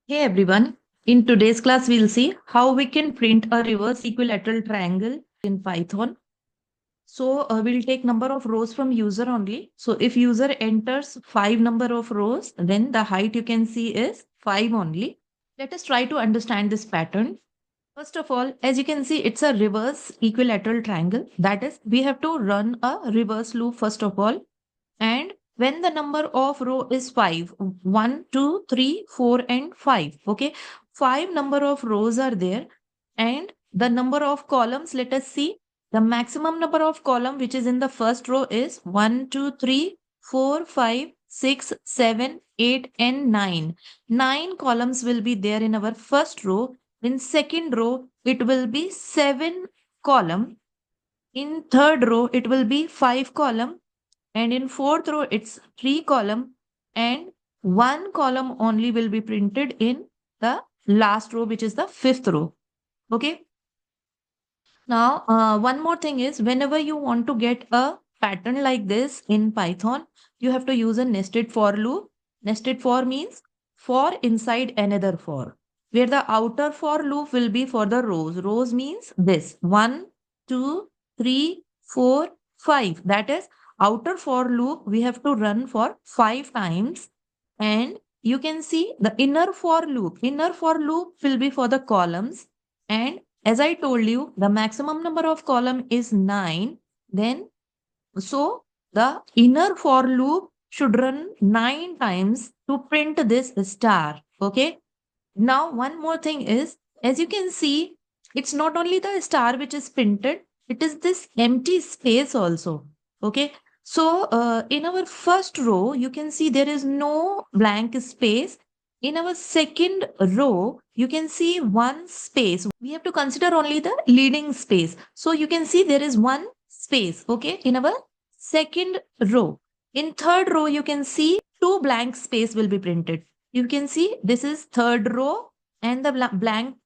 Hey everyone, in today's class we'll see how we can print a reverse equilateral triangle in Python. So we'll take number of rows from user only. So if user enters 5 number of rows, then the height you can see is 5 only. Let us try to understand this pattern. First of all, as you can see, it's a reverse equilateral triangle. That is, we have to run a reverse loop first of all. And when the number of row is 5, 1, 2, 3, 4, and 5. Okay. 5 number of rows are there. And the number of columns, let us see. The maximum number of column which is in the first row is 1, 2, 3, 4, 5, 6, 7, 8, and 9. 9 columns will be there in our first row. In second row, it will be 7 column. In third row, it will be 5 column. And in fourth row, it's 3 column. And 1 column only will be printed in the last row, which is the fifth row. Okay. Now, one more thing is whenever you want to get a pattern like this in Python, you have to use a nested for loop. Nested for means for inside another for, where the outer for loop will be for the rows. Rows means this 1, 2, 3, 4, 5. That is outer for loop we have to run for 5 times. And you can see the inner for loop. Inner for loop will be for the columns. And as I told you, the maximum number of column is 9. Then, so the inner for loop should run 9 times to print this star. Okay. Now, one more thing is, as you can see, it's not only the star which is printed, it is this empty space also. Okay. So, in our first row, you can see there is no blank space. In our second row, you can see one space. We have to consider only the leading space. So, you can see there is one space. Okay. In our second row. In third row, you can see two blank space will be printed. You can see this is third row and the blank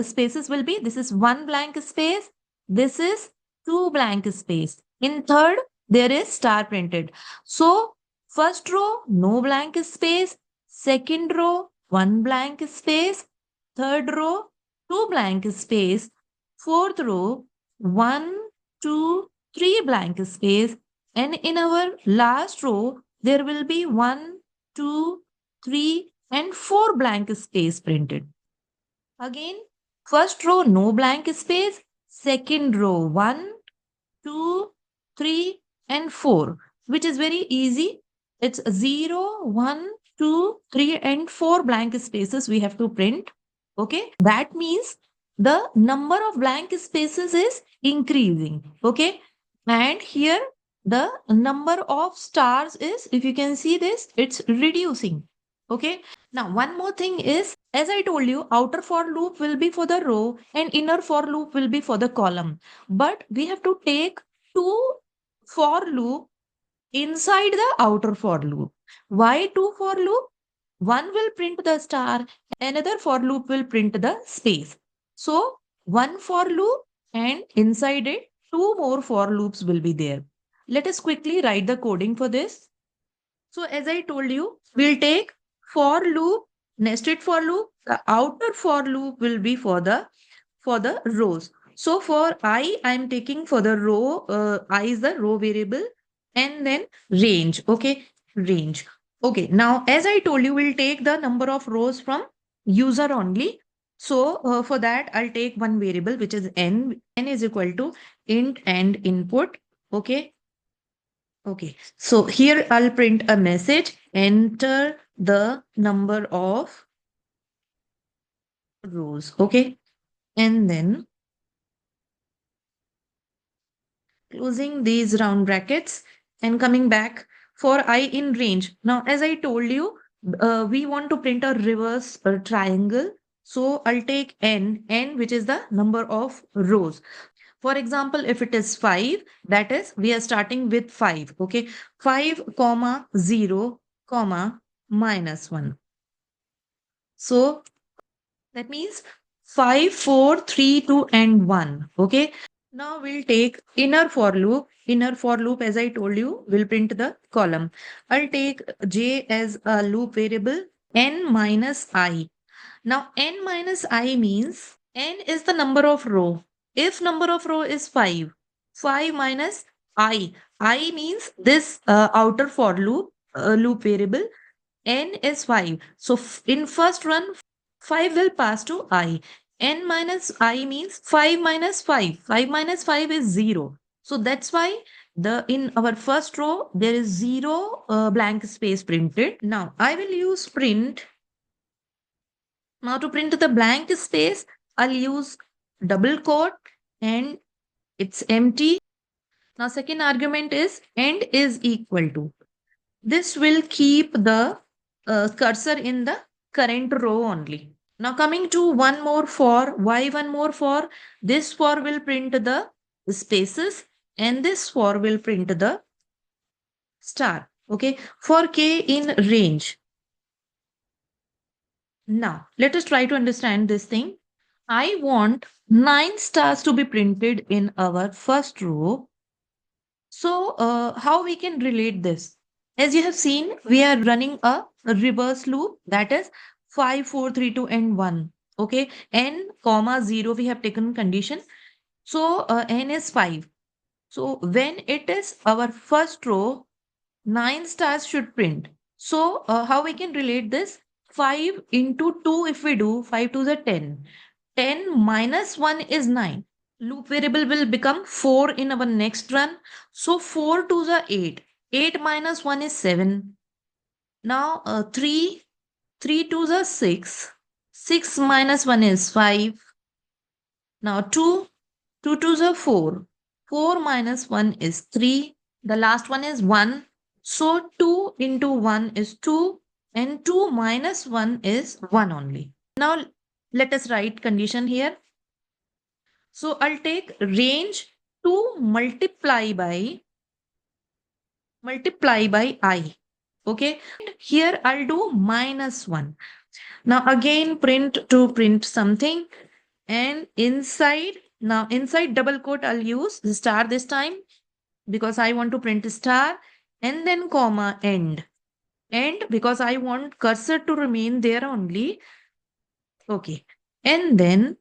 spaces will be, this is one blank space, this is two blank space. In third, there is star printed. So first row, no blank space. Second row, one blank space. Third row, two blank space. Fourth row, one, two, three blank space. And in our last row, there will be one, two, three, and 4 blank space printed. Again, first row, no blank space. Second row, 1, 2, 3, and 4, which is very easy. It's 0, 1, 2, 3, and 4 blank spaces we have to print. Okay. That means the number of blank spaces is increasing. Okay. And here the number of stars is, if you can see this, it's reducing. Okay. Now, one more thing is, as I told you, outer for loop will be for the row and inner for loop will be for the column. But we have to take two for loop inside the outer for loop. Why two for loop? One will print the star, another for loop will print the space. So, one for loop and inside it, two more for loops will be there. Let us quickly write the coding for this. So, as I told you, we'll take for loop, nested for loop. The outer for loop will be for the rows. So for I'm taking for the row, I is the row variable and then range. Okay, range. Okay, now as I told you, we'll take the number of rows from user only. So for that, I'll take one variable which is n. N is equal to int and input. Okay. Okay. So here I'll print a message. Enter the number of rows. Okay. And then closing these round brackets and coming back for I in range. Now, as I told you, we want to print a reverse triangle. So I'll take n, which is the number of rows. For example, if it is 5, that is, we are starting with 5. Okay. 5, comma, 0, comma, minus 1. So that means 5, 4, 3, 2, and 1. Okay. Now we'll take inner for loop. Inner for loop, as I told you, will print the column. I'll take j as a loop variable, n minus I. Now n minus I means n is the number of row. If number of row is 5, 5 minus I means this outer for loop variable, n is 5. So in first run, 5 will pass to I. N minus I means 5 minus 5. 5 minus 5 is 0. So that's why the in our first row, there is 0 blank space printed. Now I will use print. Now to print the blank space, I'll use double quote and it's empty. Now second argument is end is equal to. This will keep the cursor in the current row only. Now coming to one more for, why one more for? This for will print the spaces and this for will print the star. Okay, for k in range. Now let us try to understand this thing. I want 9 stars to be printed in our first row. So how we can relate this? As you have seen, we are running a reverse loop, that is 5, 4, 3, 2, and 1. Okay, n comma 0 we have taken condition. So n is 5. So when it is our first row, 9 stars should print. So how we can relate this? 5 into 2 if we do, 5 to the 10. 10 minus 1 is 9. Loop variable will become 4 in our next run. So 4 to the 8. 8 minus 1 is 7. Now 3 to the 6. 6 minus 1 is 5. Now 2 to the 4. 4 minus 1 is 3. The last one is 1. So 2 into 1 is 2 and 2 minus 1 is 1 only. Now let us write condition here. So I'll take range to multiply by I. Okay. Here I'll do minus 1. Now again print to print something and inside double quote I'll use the star this time because I want to print star and then comma end. End because I want cursor to remain there only. Okay. And then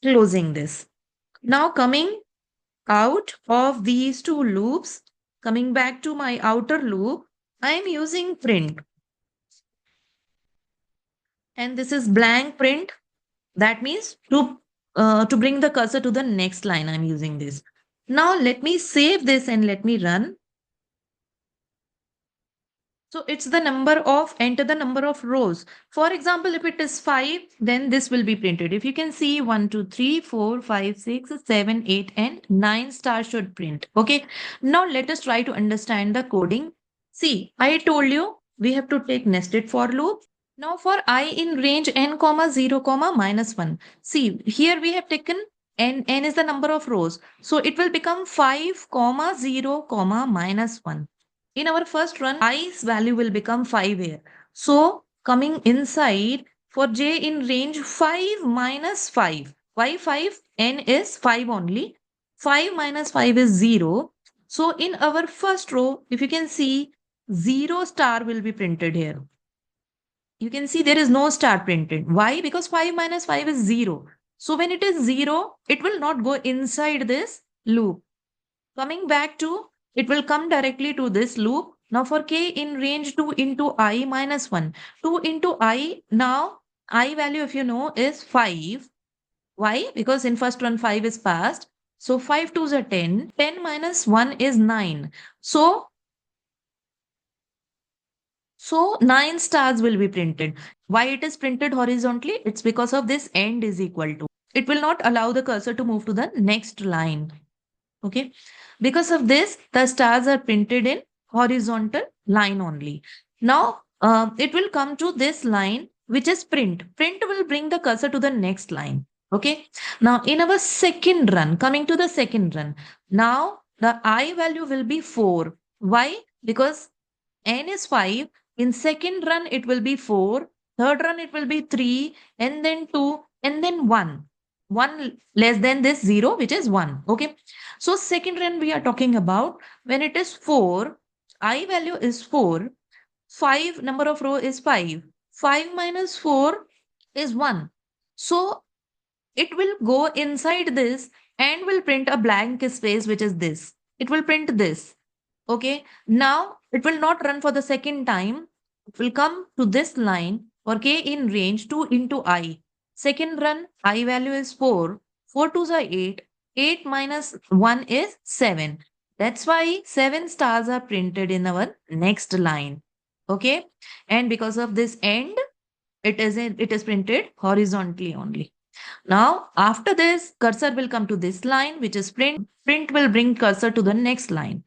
closing this. Now coming out of these two loops, coming back to my outer loop, I am using print. And this is blank print. That means to bring the cursor to the next line, I'm using this. Now let me save this and let me run. So it's the number of, enter the number of rows. For example, if it is 5, then this will be printed. If you can see 1, 2, 3, 4, 5, 6, 7, 8, and 9 stars should print. Okay. Now let us try to understand the coding. See, I told you we have to take nested for loop. Now for I in range n comma 0 comma minus 1. See, here we have taken n is the number of rows. So it will become 5 comma 0 comma minus 1. In our first run, i's value will become 5 here. So coming inside for j in range 5 minus 5. Why 5? N is 5 only. 5 minus 5 is 0. So in our first row, if you can see, 0 star will be printed here. You can see there is no star printed. Why? Because 5 minus 5 is 0. So when it is 0, it will not go inside this loop. Coming back to, it will come directly to this loop. Now for k in range 2 into I minus 1. 2 into I, now I value if you know is 5. Why? Because in first one 5 is passed. So 5 to the 10. 10 minus 1 is 9. So 9 stars will be printed. Why it is printed horizontally? It's because of this end is equal to. It will not allow the cursor to move to the next line. Okay. Because of this, the stars are printed in horizontal line only. Now, it will come to this line, which is print. Print will bring the cursor to the next line. Okay. Now, in our second run, coming to the second run, now the I value will be 4. Why? Because n is 5. In second run, it will be 4. Third run, it will be 3. And then 2. And then 1. 1 less than this 0, which is 1. Okay. So second run we are talking about when it is 4. I value is 4. 5 number of row is 5. 5 minus 4 is 1. So it will go inside this and will print a blank space, which is this. It will print this. Okay. Now it will not run for the second time. It will come to this line for k in range 2 into I. Second run, I value is 4. 4 twos are 8. 8 minus 1 is 7. That's why 7 stars are printed in our next line. Okay. And because of this end, it is printed horizontally only. Now, after this, cursor will come to this line, which is print. Print will bring cursor to the next line.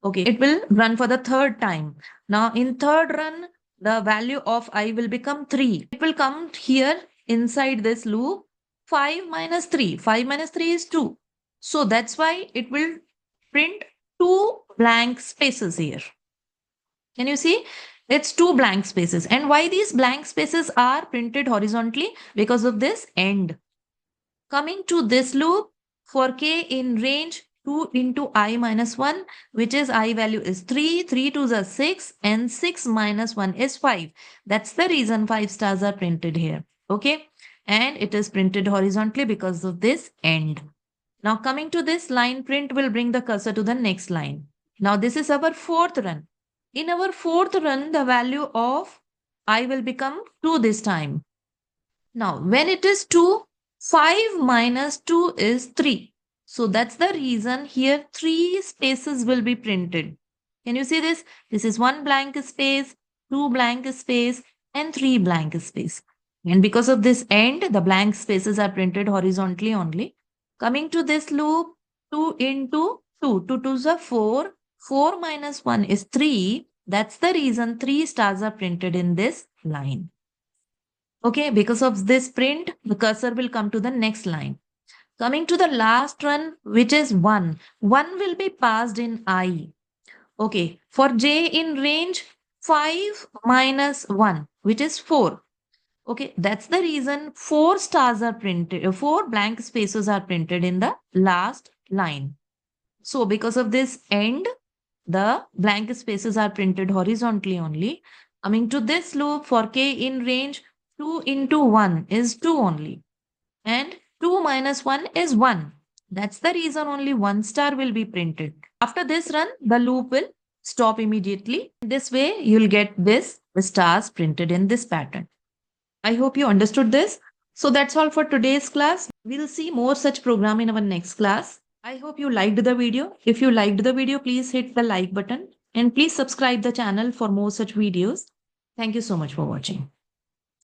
Okay, it will run for the third time. Now, in third run, the value of I will become 3. It will come here inside this loop. 5 minus 3. 5 minus 3 is 2. So that's why it will print 2 blank spaces here. Can you see? It's 2 blank spaces. And why these blank spaces are printed horizontally? Because of this end. Coming to this loop, for k in range 2 into I minus 1, which is I value is 3, 3 twos are 6, and 6 minus 1 is 5. That's the reason 5 stars are printed here. Okay. And it is printed horizontally because of this end. Now coming to this line, print will bring the cursor to the next line. Now this is our fourth run. In our fourth run, the value of I will become 2 this time. Now when it is 2, 5 minus 2 is 3. So that's the reason here 3 spaces will be printed. Can you see this? This is 1 blank space, 2 blank space, and 3 blank space. And because of this end, the blank spaces are printed horizontally only. Coming to this loop, 2 into 2. 2 twos are 4. 4 minus 1 is 3. That's the reason 3 stars are printed in this line. Okay, because of this print, the cursor will come to the next line. Coming to the last one, which is 1. 1 will be passed in I. Okay, for j in range, 5 minus 1, which is 4. Okay, that's the reason 4 stars are printed, 4 blank spaces are printed in the last line. So because of this end, the blank spaces are printed horizontally only. Coming to this loop, for k in range, 2 into 1 is 2 only. And 2 minus 1 is 1. That's the reason only 1 star will be printed. After this run, the loop will stop immediately. This way, you'll get this stars printed in this pattern. I hope you understood this. So that's all for today's class. We'll see more such program in our next class. I hope you liked the video. If you liked the video, please hit the like button and please subscribe the channel for more such videos. Thank you so much for watching.